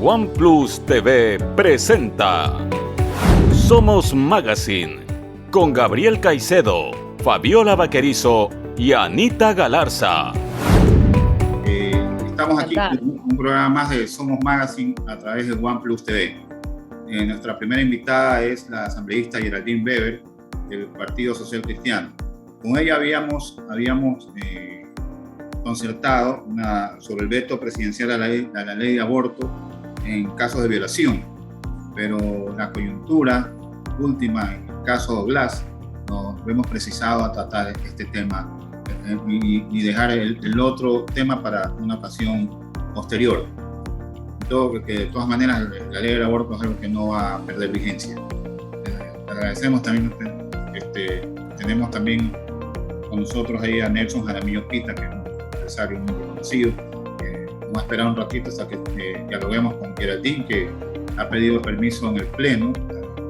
OnePlus TV presenta Somos Magazine con Gabriel Caicedo, Fabiola Vaquerizo y Anita Galarza. Estamos aquí en un programa más de Somos Magazine a través de OnePlus TV. Nuestra primera invitada es la asambleísta Geraldine Weber del Partido Social Cristiano. Con ella habíamos concertado sobre el veto presidencial a la ley de aborto en casos de violación, pero la coyuntura última en el caso Glass nos hemos precisado a tratar este tema y dejar el otro tema para una ocasión posterior. Que de todas maneras la ley del aborto es algo que no va a perder vigencia. Agradecemos también, tenemos también con nosotros ahí a Nelson Jaramillo Pita, que es un empresario muy reconocido. Vamos a esperar un ratito hasta que dialoguemos con Geraldine, que ha pedido permiso en el pleno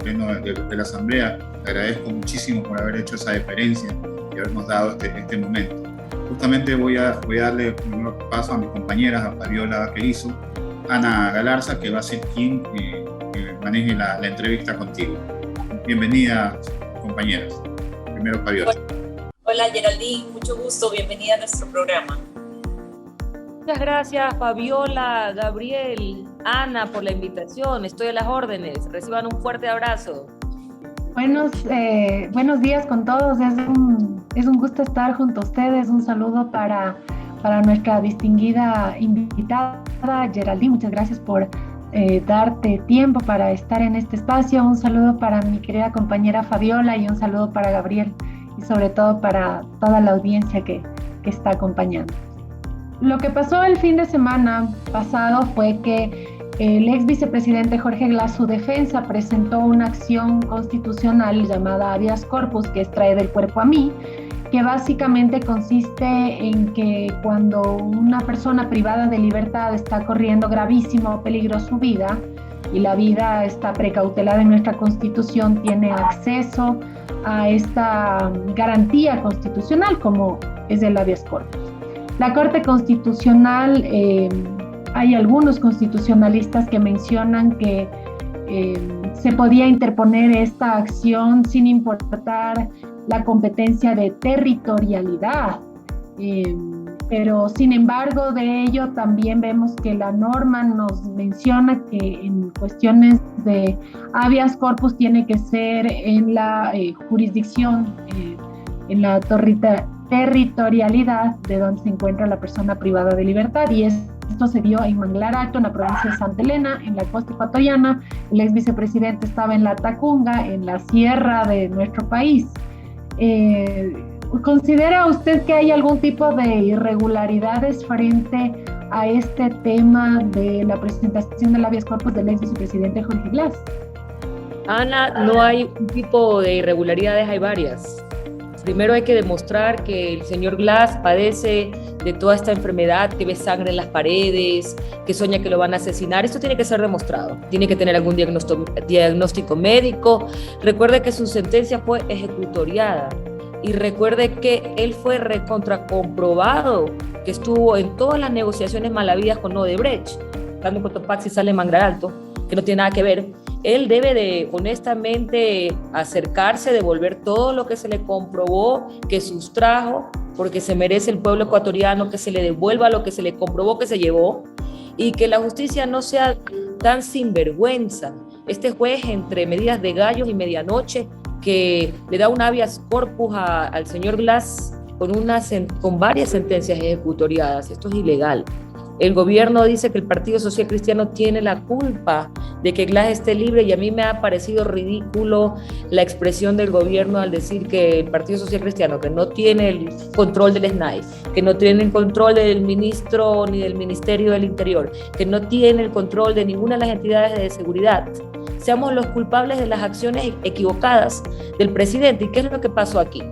de la Asamblea. Le agradezco muchísimo por haber hecho esa deferencia y habernos dado este momento. Justamente voy a darle primero paso a mis compañeras, a Fabiola Vaquerizo, Ana Galarza, que va a ser quien maneje la entrevista contigo. Bienvenida, compañeras. Primero, Fabiola. Hola, Geraldine, mucho gusto. Bienvenida a nuestro programa. Muchas gracias, Fabiola, Gabriel, Ana, por la invitación. Estoy a las órdenes. Reciban un fuerte abrazo. Buenos días con todos. Es un gusto estar junto a ustedes. Un saludo para nuestra distinguida invitada, Geraldine. Muchas gracias por darte tiempo para estar en este espacio. Un saludo para mi querida compañera Fabiola y un saludo para Gabriel y sobre todo para toda la audiencia que está acompañando. Lo que pasó el fin de semana pasado fue que el ex vicepresidente Jorge Glass, su defensa, presentó una acción constitucional llamada habeas corpus, que es traer el cuerpo a mí, que básicamente consiste en que cuando una persona privada de libertad está corriendo gravísimo peligro su vida y la vida está precautelada en nuestra Constitución, tiene acceso a esta garantía constitucional como es el habeas corpus. La Corte Constitucional, hay algunos constitucionalistas que mencionan que se podía interponer esta acción sin importar la competencia de territorialidad, pero sin embargo de ello también vemos que la norma nos menciona que en cuestiones de habeas corpus tiene que ser en la jurisdicción, en la territorialidad de donde se encuentra la persona privada de libertad, y esto se dio en Manglar Alto, en la provincia de Santa Elena, en la costa ecuatoriana. El ex vicepresidente estaba en la Tacunga, en la sierra de nuestro país. ¿Considera usted que hay algún tipo de irregularidades frente a este tema de la presentación del habeas corpus del ex vicepresidente Jorge Glass? Ana, no hay un tipo de irregularidades, hay varias. Primero hay que demostrar que el señor Glass padece de toda esta enfermedad, que ve sangre en las paredes, que sueña que lo van a asesinar. Esto tiene que ser demostrado. Tiene que tener algún diagnóstico médico. Recuerde que su sentencia fue ejecutoriada. Y recuerde que él fue recontracomprobado, que estuvo en todas las negociaciones malavidas con Odebrecht. Cuando Cotopaxi sale en Manglar Alto, que no tiene nada que ver. Él debe de honestamente acercarse, devolver todo lo que se le comprobó, que sustrajo, porque se merece el pueblo ecuatoriano que se le devuelva lo que se le comprobó que se llevó, y que la justicia no sea tan sinvergüenza. Este juez, entre medidas de gallos y medianoche, que le da un habeas corpus al señor Glass con varias sentencias ejecutoriadas. Esto es ilegal. El gobierno dice que el Partido Social Cristiano tiene la culpa de que Glass esté libre, y a mí me ha parecido ridículo la expresión del gobierno al decir que el Partido Social Cristiano, que no tiene el control del SNAI, que no tiene el control del ministro ni del Ministerio del Interior, que no tiene el control de ninguna de las entidades de seguridad, seamos los culpables de las acciones equivocadas del presidente. ¿Y qué es lo que pasó aquí?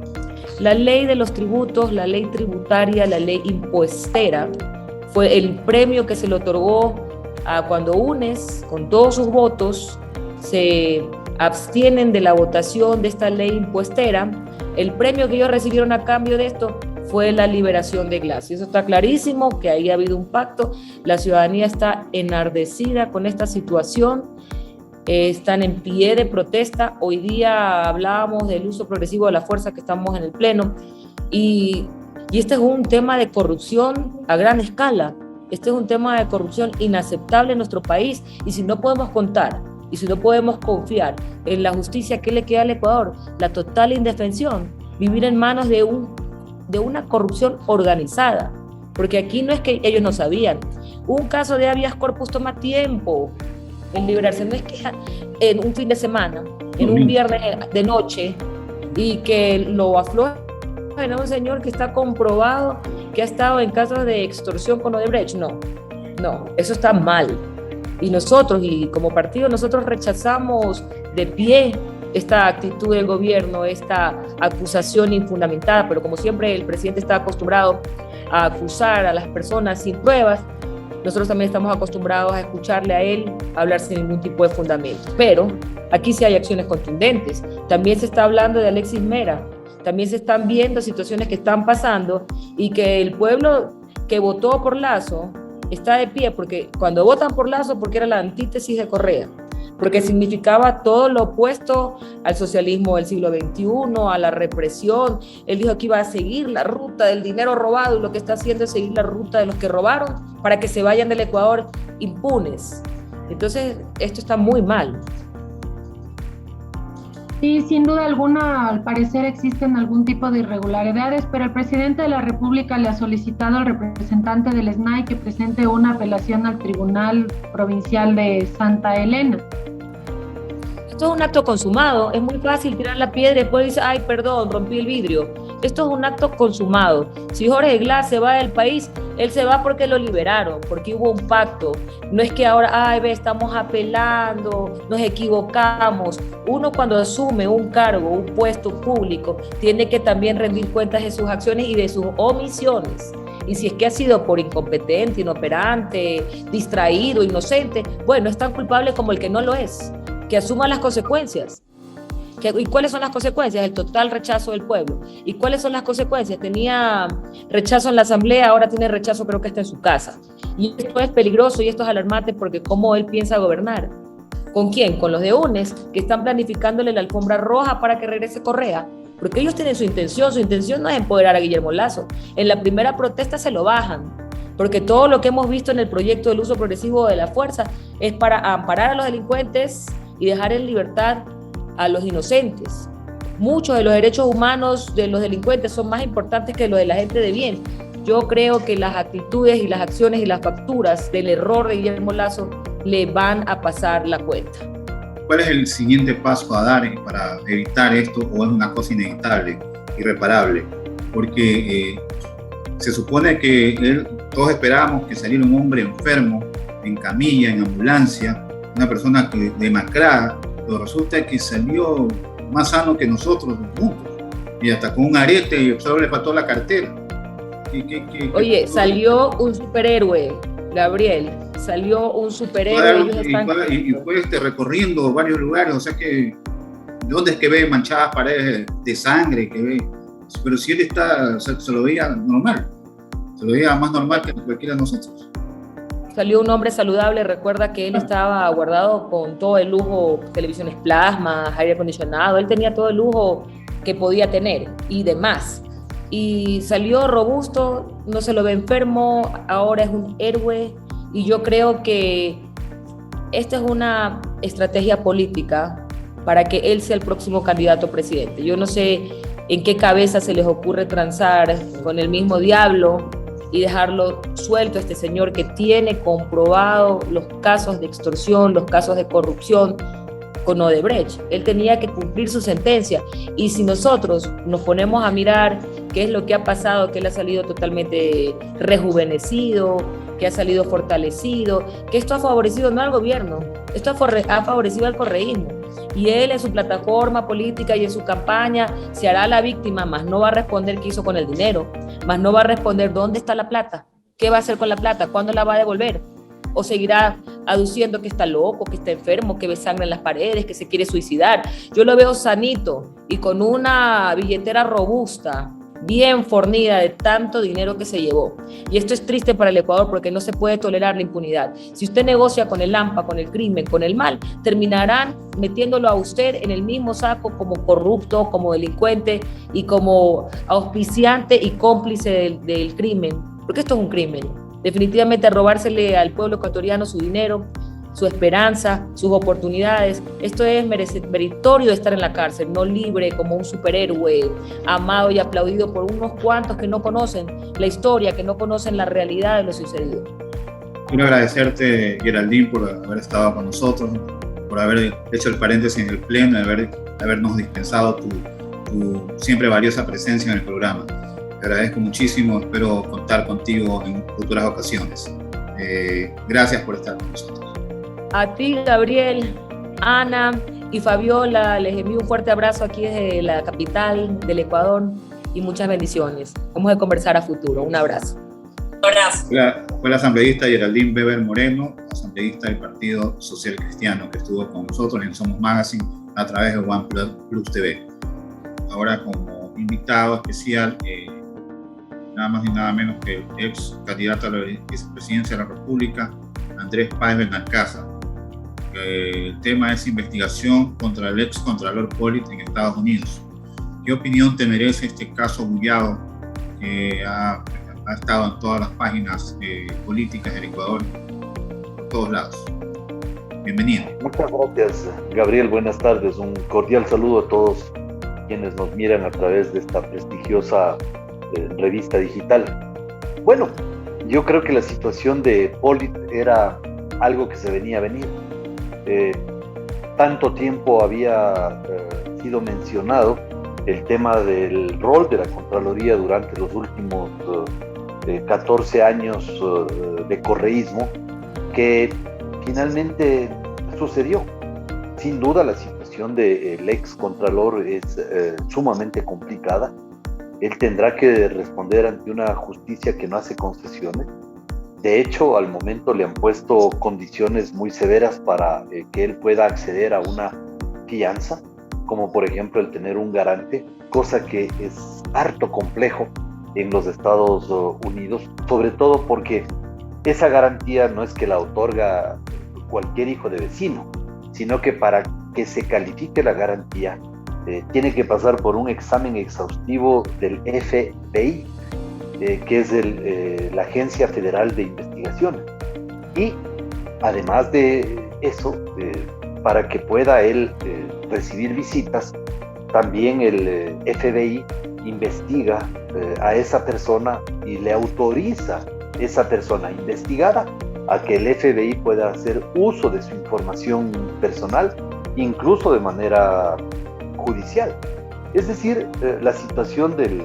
La ley de los tributos, la ley tributaria, la ley impuestera, fue el premio que se le otorgó a cuando UNES, con todos sus votos, se abstienen de la votación de esta ley impuestera. El premio que ellos recibieron a cambio de esto fue la liberación de Glass. Y eso está clarísimo, que ahí ha habido un pacto. La ciudadanía está enardecida con esta situación, están en pie de protesta. Hoy día hablábamos del uso progresivo de la fuerza, que estamos en el pleno, y este es un tema de corrupción a gran escala. Este es un tema de corrupción inaceptable en nuestro país, y si no podemos contar y si no podemos confiar en la justicia, ¿qué le queda al Ecuador? La total indefensión, vivir en manos de una corrupción organizada, porque aquí no es que ellos no sabían. Un caso de habeas corpus toma tiempo en liberarse, no es que en un fin de semana, en un viernes de noche, y que lo aflojen a un señor que está comprobado que ha estado en casos de extorsión con Odebrecht. No, eso está mal. Y nosotros, y como partido, nosotros rechazamos de pie esta actitud del gobierno, esta acusación infundamentada, pero como siempre el presidente está acostumbrado a acusar a las personas sin pruebas, nosotros también estamos acostumbrados a escucharle a él hablar sin ningún tipo de fundamento. Pero aquí sí hay acciones contundentes. También se está hablando de Alexis Mera, también se están viendo situaciones que están pasando, y que el pueblo que votó por Lazo está de pie, porque cuando votan por Lazo, porque era la antítesis de Correa, porque significaba todo lo opuesto al socialismo del siglo XXI, a la represión. Él dijo que iba a seguir la ruta del dinero robado, y lo que está haciendo es seguir la ruta de los que robaron para que se vayan del Ecuador impunes. Entonces, esto está muy mal. Sí, sin duda alguna, al parecer existen algún tipo de irregularidades, pero el presidente de la República le ha solicitado al representante del SNAI que presente una apelación al Tribunal Provincial de Santa Elena. Esto es un acto consumado. Es muy fácil tirar la piedra y después dice, ay, perdón, rompí el vidrio. Esto es un acto consumado. Si Jorge Glass se va del país, él se va porque lo liberaron, porque hubo un pacto. No es que ahora, ay, ve, estamos apelando, nos equivocamos. Uno, cuando asume un cargo, un puesto público, tiene que también rendir cuentas de sus acciones y de sus omisiones. Y si es que ha sido por incompetente, inoperante, distraído, inocente, bueno, es tan culpable como el que no lo es. Que asuma las consecuencias. ¿Y cuáles son las consecuencias? El total rechazo del pueblo. ¿Y cuáles son las consecuencias? Tenía rechazo en la asamblea, ahora tiene rechazo, creo que está en su casa. Y esto es peligroso y esto es alarmante, porque ¿cómo él piensa gobernar? ¿Con quién? Con los de UNES, que están planificándole la alfombra roja para que regrese Correa. Porque ellos tienen su intención no es empoderar a Guillermo Lazo. En la primera protesta se lo bajan, porque todo lo que hemos visto en el proyecto del uso progresivo de la fuerza es para amparar a los delincuentes y dejar en libertad a los inocentes. Muchos de los derechos humanos de los delincuentes son más importantes que los de la gente de bien. Yo creo que las actitudes y las acciones y las facturas del error de Guillermo Lazo le van a pasar la cuenta. ¿Cuál es el siguiente paso a dar para evitar esto, o es una cosa inevitable, irreparable? Porque se supone que todos esperábamos que saliera un hombre enfermo, en camilla, en ambulancia, una persona demacrada, pero resulta que salió más sano que nosotros juntos, y hasta con un arete, y solo le faltó la cartera. Oye, salió un superhéroe, Gabriel, salió un superhéroe. Y fue recorriendo varios lugares, o sea que, ¿de dónde es que ve manchadas paredes de sangre? Pero si él está, se lo veía normal, se lo veía más normal que cualquiera de nosotros. Salió un hombre saludable. Recuerda que él estaba guardado con todo el lujo, televisiones plasma, aire acondicionado, él tenía todo el lujo que podía tener y demás. Y salió robusto, no se lo ve enfermo, ahora es un héroe, y yo creo que esta es una estrategia política para que él sea el próximo candidato a presidente. Yo no sé en qué cabeza se les ocurre transar con el mismo diablo y dejarlo suelto a este señor que tiene comprobado los casos de extorsión, los casos de corrupción con Odebrecht. Él tenía que cumplir su sentencia, y si nosotros nos ponemos a mirar qué es lo que ha pasado, que él ha salido totalmente rejuvenecido, que ha salido fortalecido, que esto ha favorecido no al gobierno, esto ha favorecido al correísmo, y él en su plataforma política y en su campaña se hará la víctima, más no va a responder qué hizo con el dinero, más no va a responder dónde está la plata, qué va a hacer con la plata, cuándo la va a devolver, o seguirá aduciendo que está loco, que está enfermo, que ve sangre en las paredes, que se quiere suicidar. Yo lo veo sanito y con una billetera robusta bien fornida de tanto dinero que se llevó. Y esto es triste para el Ecuador porque no se puede tolerar la impunidad. Si usted negocia con el AMPA, con el crimen, con el mal, terminarán metiéndolo a usted en el mismo saco como corrupto, como delincuente y como auspiciante y cómplice del crimen, porque esto es un crimen. Definitivamente robársele al pueblo ecuatoriano su dinero, su esperanza, sus oportunidades. Esto es meritorio de estar en la cárcel, no libre como un superhéroe, amado y aplaudido por unos cuantos que no conocen la historia, que no conocen la realidad de lo sucedido. Quiero agradecerte, Geraldine, por haber estado con nosotros, por haber hecho el paréntesis en el pleno, de habernos dispensado tu siempre valiosa presencia en el programa. Te agradezco muchísimo, espero contar contigo en futuras ocasiones. Gracias por estar con nosotros. A ti, Gabriel, Ana y Fabiola, les envío un fuerte abrazo aquí desde la capital del Ecuador y muchas bendiciones. Vamos a conversar a futuro. Un abrazo. Un abrazo. Fue la asambleísta Geraldine Weber Moreno, asambleísta del Partido Social Cristiano, que estuvo con nosotros en Somos Magazine a través de OnePlus TV. Ahora como invitado especial, nada más y nada menos que el ex candidato a la vicepresidencia de la República, Andrés Páez Benalcázar. El tema es investigación contra el ex contralor Pollitt en Estados Unidos. ¿Qué opinión te merece este caso bullado que ha estado en todas las páginas políticas del Ecuador, por todos lados? Bienvenido. Muchas gracias, Gabriel. Buenas tardes. Un cordial saludo a todos quienes nos miran a través de esta prestigiosa revista digital. Bueno, yo creo que la situación de Pollitt era algo que se venía a venir. Tanto tiempo había sido mencionado el tema del rol de la Contraloría durante los últimos 14 años de correísmo, que finalmente sucedió. Sin duda la situación del ex Contralor es sumamente complicada. Él tendrá que responder ante una justicia que no hace concesiones. De hecho, al momento le han puesto condiciones muy severas para que él pueda acceder a una fianza, como por ejemplo el tener un garante, cosa que es harto complejo en los Estados Unidos, sobre todo porque esa garantía no es que la otorga cualquier hijo de vecino, sino que para que se califique la garantía tiene que pasar por un examen exhaustivo del FBI, que es la Agencia Federal de Investigaciones. Y además de eso, para que pueda él recibir visitas, también el FBI investiga a esa persona y le autoriza a esa persona investigada a que el FBI pueda hacer uso de su información personal, incluso de manera judicial. Es decir, la situación del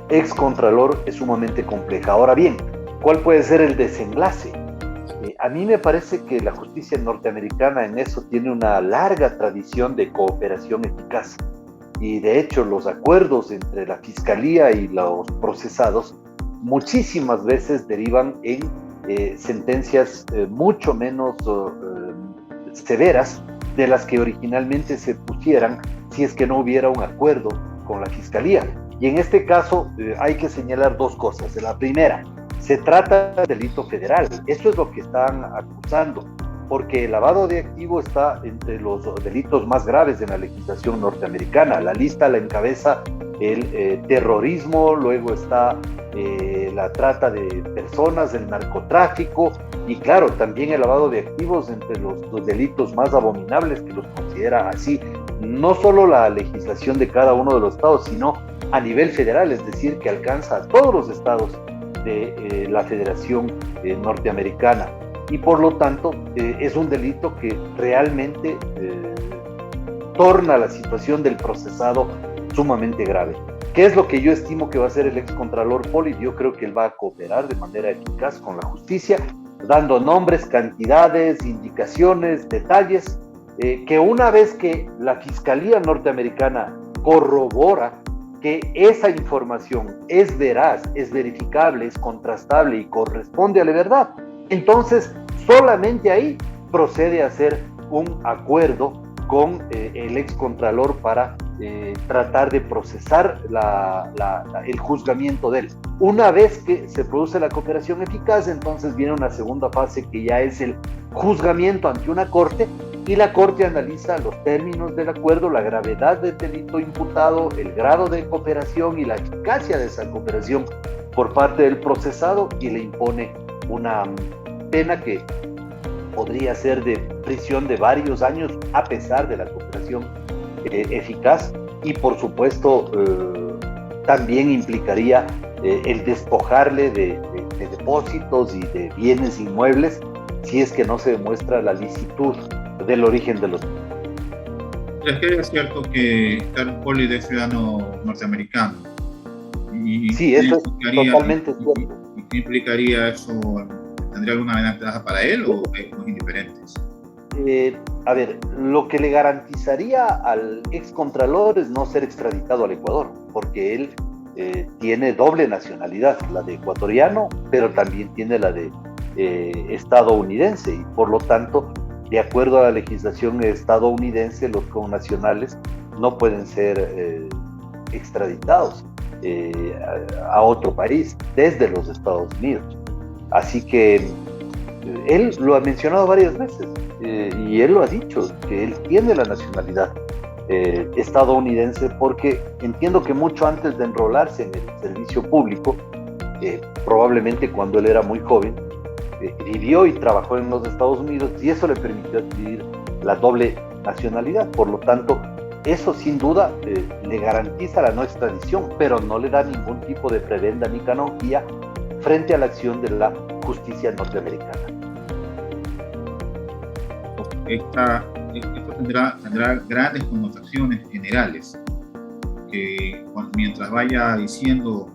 ex contralor es sumamente compleja. Ahora bien, ¿cuál puede ser el desenlace? A mí me parece que la justicia norteamericana en eso tiene una larga tradición de cooperación eficaz, y de hecho los acuerdos entre la fiscalía y los procesados muchísimas veces derivan en sentencias mucho menos severas de las que originalmente se pusieran si es que no hubiera un acuerdo con la fiscalía. Y en este caso hay que señalar dos cosas. La primera, se trata de delito federal. Eso es lo que están acusando, porque el lavado de activos está entre los delitos más graves de la legislación norteamericana. La lista la encabeza el terrorismo, luego está la trata de personas, el narcotráfico y claro, también el lavado de activos entre los delitos más abominables que los considera así, no solo la legislación de cada uno de los estados, sino a nivel federal, es decir, que alcanza a todos los estados de la Federación Norteamericana. Y por lo tanto es un delito que realmente torna la situación del procesado sumamente grave. ¿Qué es lo que yo estimo que va a hacer el excontralor Pollitt? Yo creo que él va a cooperar de manera eficaz con la justicia, dando nombres, cantidades, indicaciones, detalles, que una vez que la Fiscalía norteamericana corrobora que esa información es veraz, es verificable, es contrastable y corresponde a la verdad, entonces solamente ahí procede a hacer un acuerdo con el excontralor para tratar de procesar el juzgamiento de él. Una vez que se produce la cooperación eficaz, entonces viene una segunda fase que ya es el juzgamiento ante una corte, y la corte analiza los términos del acuerdo, la gravedad del delito imputado, el grado de cooperación y la eficacia de esa cooperación por parte del procesado, y le impone una pena que podría ser de prisión de varios años a pesar de la cooperación eficaz, y por supuesto también implicaría el despojarle de depósitos y de bienes inmuebles si es que no se demuestra la licitud del origen de los. Es que es cierto que Carlos Pollitt es ciudadano norteamericano. Sí, eso es totalmente cierto. ¿Y qué implicaría eso? ¿Tendría alguna ventaja para él o es indiferentes? A ver, lo que le garantizaría al excontralor es no ser extraditado al Ecuador, porque él tiene doble nacionalidad, la de ecuatoriano, pero también tiene la de estadounidense, y por lo tanto, de acuerdo a la legislación estadounidense, los connacionales no pueden ser extraditados a otro país desde los Estados Unidos. Así que él lo ha mencionado varias veces, y él lo ha dicho, que él tiene la nacionalidad estadounidense, porque entiendo que mucho antes de enrolarse en el servicio público, probablemente cuando él era muy joven, vivió y trabajó en los Estados Unidos, y eso le permitió adquirir la doble nacionalidad. Por lo tanto, eso sin duda le garantiza la no extradición, pero no le da ningún tipo de prebenda ni canonjía frente a la acción de la justicia norteamericana. Esto tendrá grandes connotaciones generales, que mientras vaya diciendo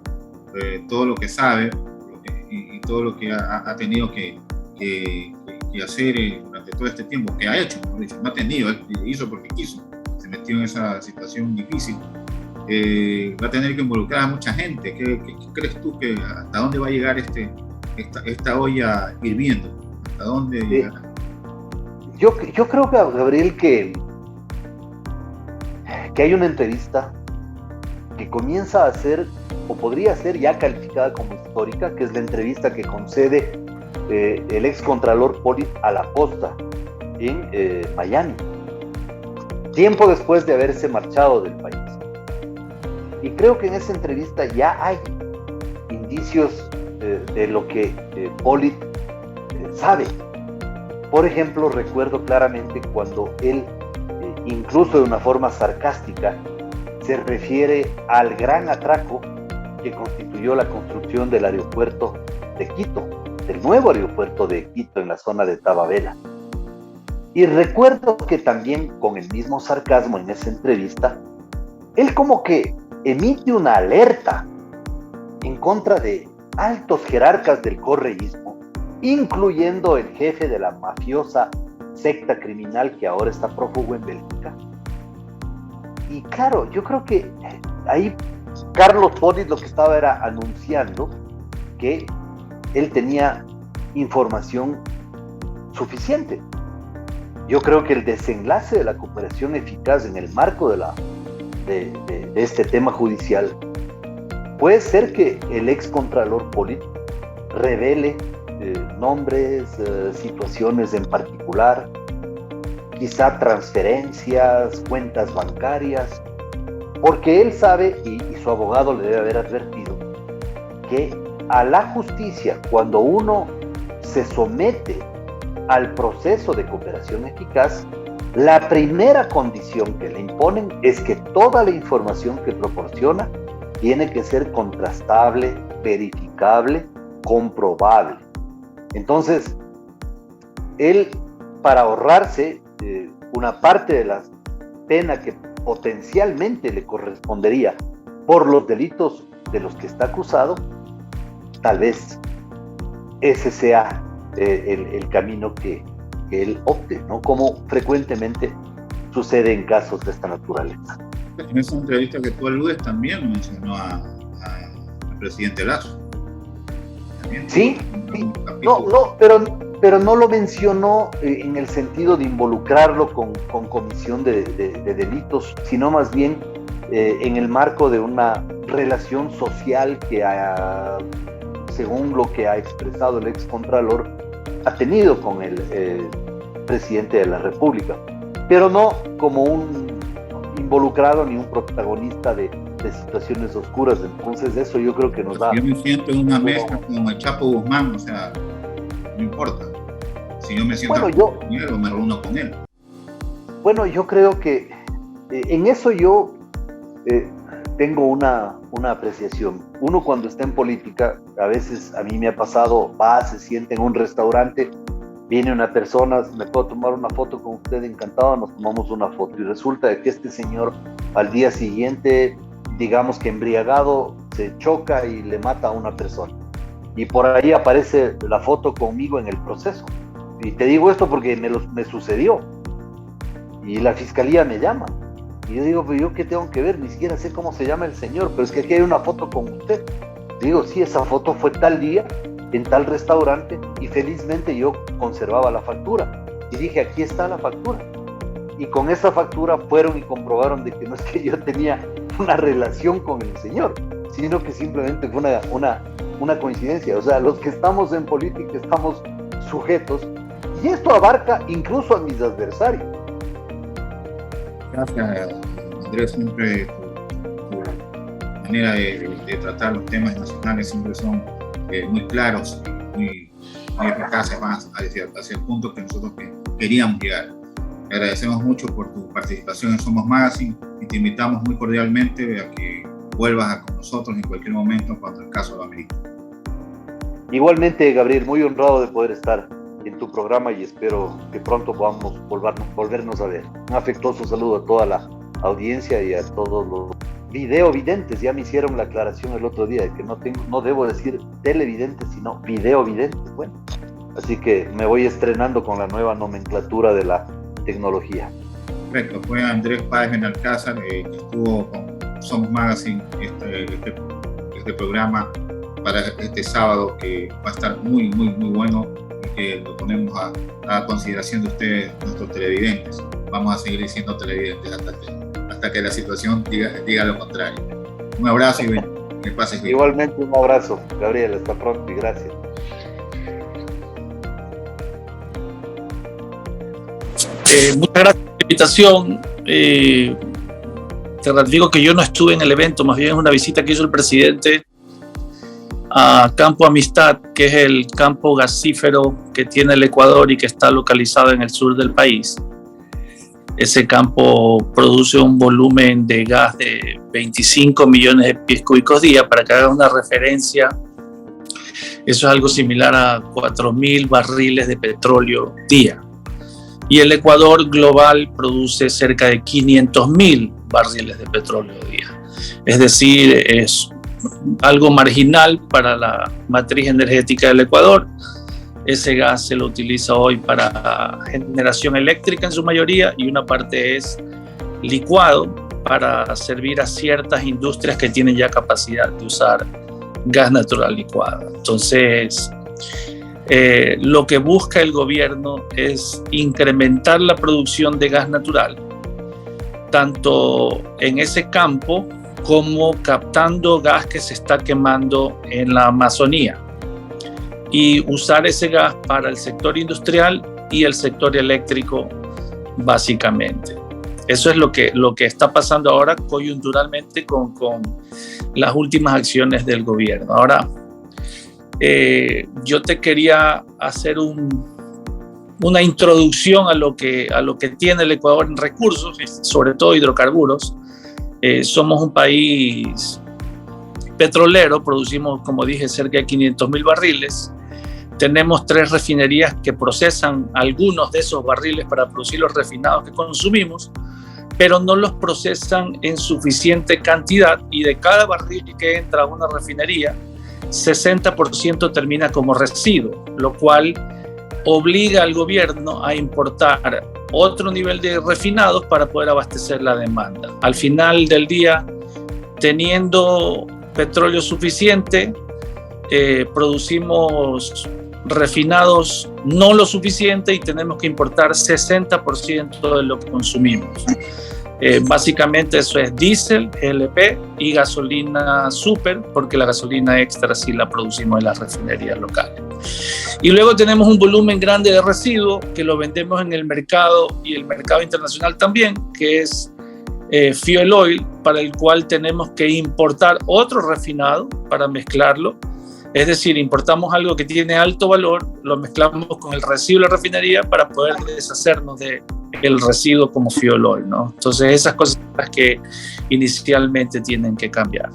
todo lo que sabe y todo lo que ha tenido que hacer durante todo este tiempo, que ha hecho, no ha tenido, él hizo porque quiso, se metió en esa situación difícil, va a tener que involucrar a mucha gente. ¿Qué crees tú que hasta dónde va a llegar esta olla hirviendo? ¿Hasta dónde llegará? Yo creo, Gabriel, que hay una entrevista que comienza a ser, o podría ser ya calificada como histórica, que es la entrevista que concede el excontralor Pollitt a La Posta en Miami, tiempo después de haberse marchado del país. Y creo que en esa entrevista ya hay indicios de lo que Pollitt sabe. Por ejemplo, recuerdo claramente cuando él, incluso de una forma sarcástica, se refiere al gran atraco que constituyó la construcción del aeropuerto de Quito, del nuevo aeropuerto de Quito en la zona de Tababela. Y recuerdo que también, con el mismo sarcasmo en esa entrevista, él como que emite una alerta en contra de altos jerarcas del correísmo, incluyendo el jefe de la mafiosa secta criminal que ahora está prófugo en Bélgica. Y claro, yo creo que ahí Carlos Pollitt lo que estaba era anunciando que él tenía información suficiente. Yo creo que el desenlace de la cooperación eficaz en el marco de este tema judicial puede ser que el excontralor Pollitt revele nombres, situaciones en particular, quizá transferencias, cuentas bancarias, porque él sabe, y su abogado le debe haber advertido, que a la justicia, cuando uno se somete al proceso de cooperación eficaz, la primera condición que le imponen es que toda la información que proporciona tiene que ser contrastable, verificable, comprobable. Entonces, él, para ahorrarse una parte de la pena que potencialmente le correspondería por los delitos de los que está acusado, tal vez ese sea el camino que él opte, ¿no? Como frecuentemente sucede en casos de esta naturaleza. En esa entrevista que tú aludes también mencionó al presidente Lasso. Sí, sí. Pero no lo mencionó en el sentido de involucrarlo con comisión de delitos, sino más bien en el marco de una relación social que, según lo que ha expresado el excontralor, ha tenido con el presidente de la República, pero no como un involucrado ni un protagonista de situaciones oscuras. Entonces eso yo creo que nos da... Yo me siento en una mesa con el Chapo Guzmán, o sea, no importa. Si yo me siento con él o me reúno con él. Bueno, yo creo que en eso yo tengo una apreciación. Uno cuando está en política, a veces a mí me ha pasado, se siente en un restaurante, viene una persona, me puedo tomar una foto con usted, encantado, nos tomamos una foto, y resulta que este señor al día siguiente, digamos que embriagado, se choca y le mata a una persona. Y por ahí aparece la foto conmigo en el proceso. Y te digo esto porque me sucedió. Y la fiscalía me llama. Y yo digo, pero yo qué tengo que ver, ni siquiera sé cómo se llama el señor, pero es que aquí hay una foto con usted. Digo, sí, esa foto fue tal día, en tal restaurante, y felizmente yo conservaba la factura. Y dije, aquí está la factura. Y con esa factura fueron y comprobaron de que no es que yo tenía una relación con el señor, sino que simplemente fue una coincidencia. O sea, los que estamos en política estamos sujetos, y esto abarca incluso a mis adversarios. Gracias, Andrés. Siempre tu manera de tratar los temas nacionales siempre son muy claros y muy eficaces, más hacia el punto que nosotros queríamos llegar. Te agradecemos mucho por tu participación en Somos Magazine y te invitamos muy cordialmente a que vuelvas con nosotros en cualquier momento cuando el caso lo amerite. Igualmente, Gabriel, muy honrado de poder estar en tu programa y espero que pronto podamos volvernos a ver. Un afectuoso saludo a toda la audiencia y a todos los videovidentes. Ya me hicieron la aclaración el otro día de que no debo decir televidentes, sino videovidentes. Bueno, así que me voy estrenando con la nueva nomenclatura de la tecnología. Correcto, fue Andrés Páez Benalcázar que estuvo con Somos Magazine, este programa para este sábado, que va a estar muy bueno y que lo ponemos a consideración de ustedes, nuestros televidentes. Vamos a seguir diciendo televidentes hasta que la situación diga lo contrario. Un abrazo y que pases bien. Igualmente un abrazo, Gabriel, hasta pronto y gracias. Muchas gracias por la invitación. Te ratifico que yo no estuve en el evento, más bien es una visita que hizo el presidente a Campo Amistad, que es el campo gasífero que tiene el Ecuador y que está localizado en el sur del país. Ese campo produce un volumen de gas de 25 millones de pies cúbicos día. Para que hagan una referencia, eso es algo similar a 4.000 barriles de petróleo día. Y el Ecuador global produce cerca de 500.000 barriles de petróleo día. Es decir, es algo marginal para la matriz energética del Ecuador. Ese gas se lo utiliza hoy para generación eléctrica en su mayoría, y una parte es licuado para servir a ciertas industrias que tienen ya capacidad de usar gas natural licuado. Entonces, lo que busca el gobierno es incrementar la producción de gas natural, tanto en ese campo como captando gas que se está quemando en la Amazonía, y usar ese gas para el sector industrial y el sector eléctrico básicamente. Eso es lo que está pasando ahora coyunturalmente con las últimas acciones del gobierno. Ahora, yo te quería hacer una introducción a lo que tiene el Ecuador en recursos, sobre todo hidrocarburos. Somos un país petrolero, producimos, como dije, cerca de 500.000 barriles. Tenemos 3 refinerías que procesan algunos de esos barriles para producir los refinados que consumimos, pero no los procesan en suficiente cantidad, y de cada barril que entra a una refinería, 60% termina como residuo, lo cual obliga al gobierno a importar otro nivel de refinados para poder abastecer la demanda. Al final del día, teniendo petróleo suficiente, producimos refinados no lo suficiente y tenemos que importar 60% de lo que consumimos. Básicamente eso es diésel, GLP y gasolina super, porque la gasolina extra sí la producimos en las refinerías locales. Y luego tenemos un volumen grande de residuos que lo vendemos en el mercado y el mercado internacional también, que es fuel oil, para el cual tenemos que importar otro refinado para mezclarlo. Es decir, importamos algo que tiene alto valor, lo mezclamos con el residuo de la refinería para poder deshacernos del residuo como fuel oil, ¿no? Entonces esas cosas son las que inicialmente tienen que cambiar.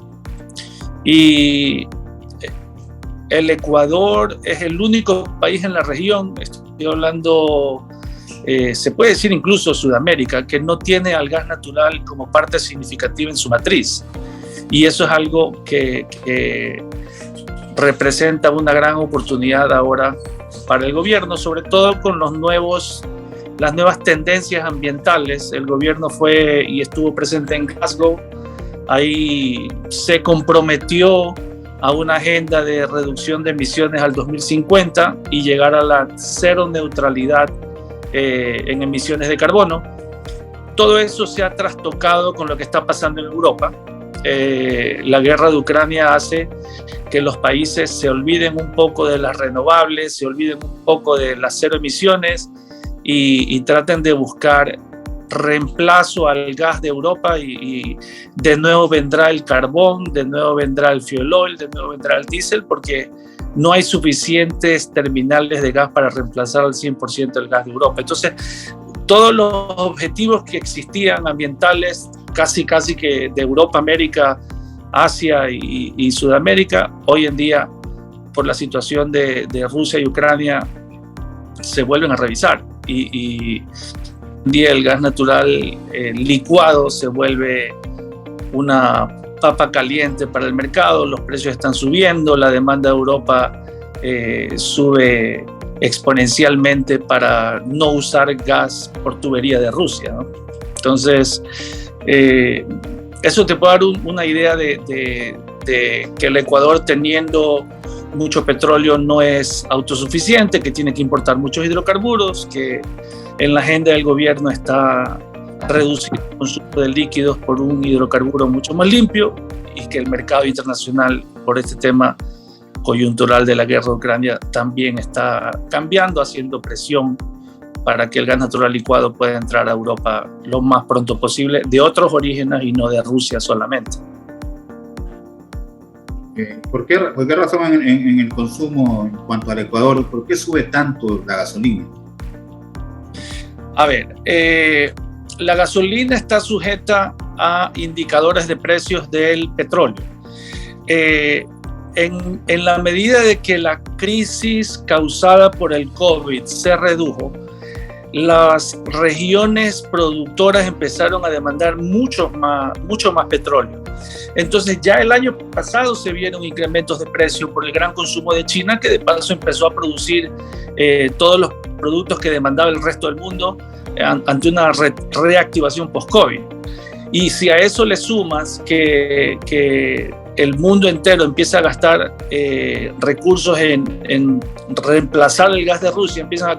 Y el Ecuador es el único país en la región, estoy hablando, se puede decir incluso Sudamérica, que no tiene al gas natural como parte significativa en su matriz. Y eso es algo que representa una gran oportunidad ahora para el gobierno, sobre todo con las nuevas tendencias ambientales. El gobierno fue y estuvo presente en Glasgow, ahí se comprometió a una agenda de reducción de emisiones al 2050 y llegar a la cero neutralidad en emisiones de carbono. Todo eso se ha trastocado con lo que está pasando en Europa. La guerra de Ucrania hace que los países se olviden un poco de las renovables, se olviden un poco de las cero emisiones y traten de buscar reemplazo al gas de Europa y de nuevo vendrá el carbón, de nuevo vendrá el fuel oil, de nuevo vendrá el diésel, porque no hay suficientes terminales de gas para reemplazar al 100% el gas de Europa. Entonces, todos los objetivos que existían ambientales, casi que de Europa, América, Asia y Sudamérica, hoy en día, por la situación de Rusia y Ucrania, se vuelven a revisar. Y hoy en día el gas natural licuado se vuelve una papa caliente para el mercado, los precios están subiendo, la demanda de Europa sube exponencialmente para no usar gas por tubería de Rusia, ¿no? Entonces, eso te puede dar una idea de que el Ecuador, teniendo mucho petróleo, no es autosuficiente, que tiene que importar muchos hidrocarburos, que en la agenda del gobierno está reducir el consumo de líquidos por un hidrocarburo mucho más limpio, y que el mercado internacional, por este tema coyuntural de la guerra de Ucrania, también está cambiando, haciendo presión para que el gas natural licuado pueda entrar a Europa lo más pronto posible, de otros orígenes y no de Rusia solamente. ¿Por qué razón en el consumo en cuanto al Ecuador, por qué sube tanto la gasolina? A ver, la gasolina está sujeta a indicadores de precios del petróleo. En la medida de que la crisis causada por el COVID se redujo, las regiones productoras empezaron a demandar mucho más petróleo. Entonces ya el año pasado se vieron incrementos de precio por el gran consumo de China, que de paso empezó a producir todos los productos que demandaba el resto del mundo ante una reactivación post-COVID. Y si a eso le sumas que el mundo entero empieza a gastar recursos en reemplazar el gas de Rusia, empiezan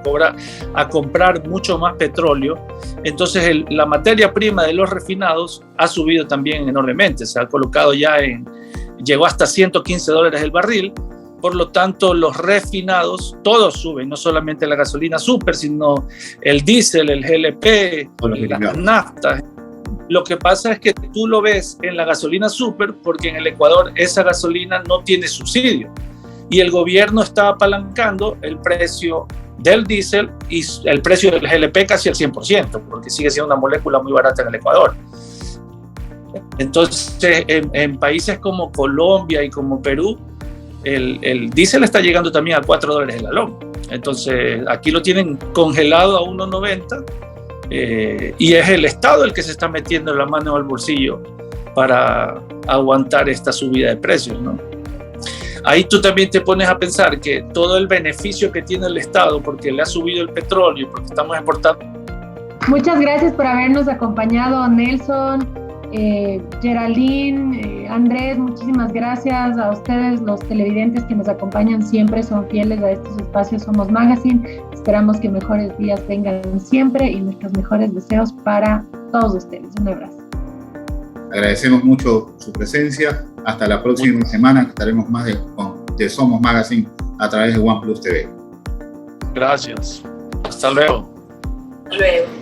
a comprar mucho más petróleo, entonces la materia prima de los refinados ha subido también enormemente, se ha colocado llegó hasta $115 el barril. Por lo tanto, los refinados todos suben, no solamente la gasolina super, sino el diésel, el GLP, las naftas. Lo que pasa es que tú lo ves en la gasolina super porque en el Ecuador esa gasolina no tiene subsidio y el gobierno está apalancando el precio del diésel y el precio del GLP casi al 100%, porque sigue siendo una molécula muy barata en el Ecuador. Entonces, en países como Colombia y como Perú, el diésel está llegando también a $4 el galón. Entonces, aquí lo tienen congelado a 1.90. Y es el Estado el que se está metiendo la mano al bolsillo para aguantar esta subida de precios, ¿no? Ahí tú también te pones a pensar que todo el beneficio que tiene el Estado porque le ha subido el petróleo y porque estamos exportando. Muchas gracias por habernos acompañado, Nelson, Geraldine, Andrés, muchísimas gracias a ustedes, los televidentes que nos acompañan siempre, son fieles a estos espacios Somos Magazine. Esperamos que mejores días vengan siempre y nuestros mejores deseos para todos ustedes. Un abrazo. Agradecemos mucho su presencia. Hasta la próxima semana, que estaremos más de Somos Magazine a través de OnePlus TV. Gracias. Hasta luego. Hasta luego.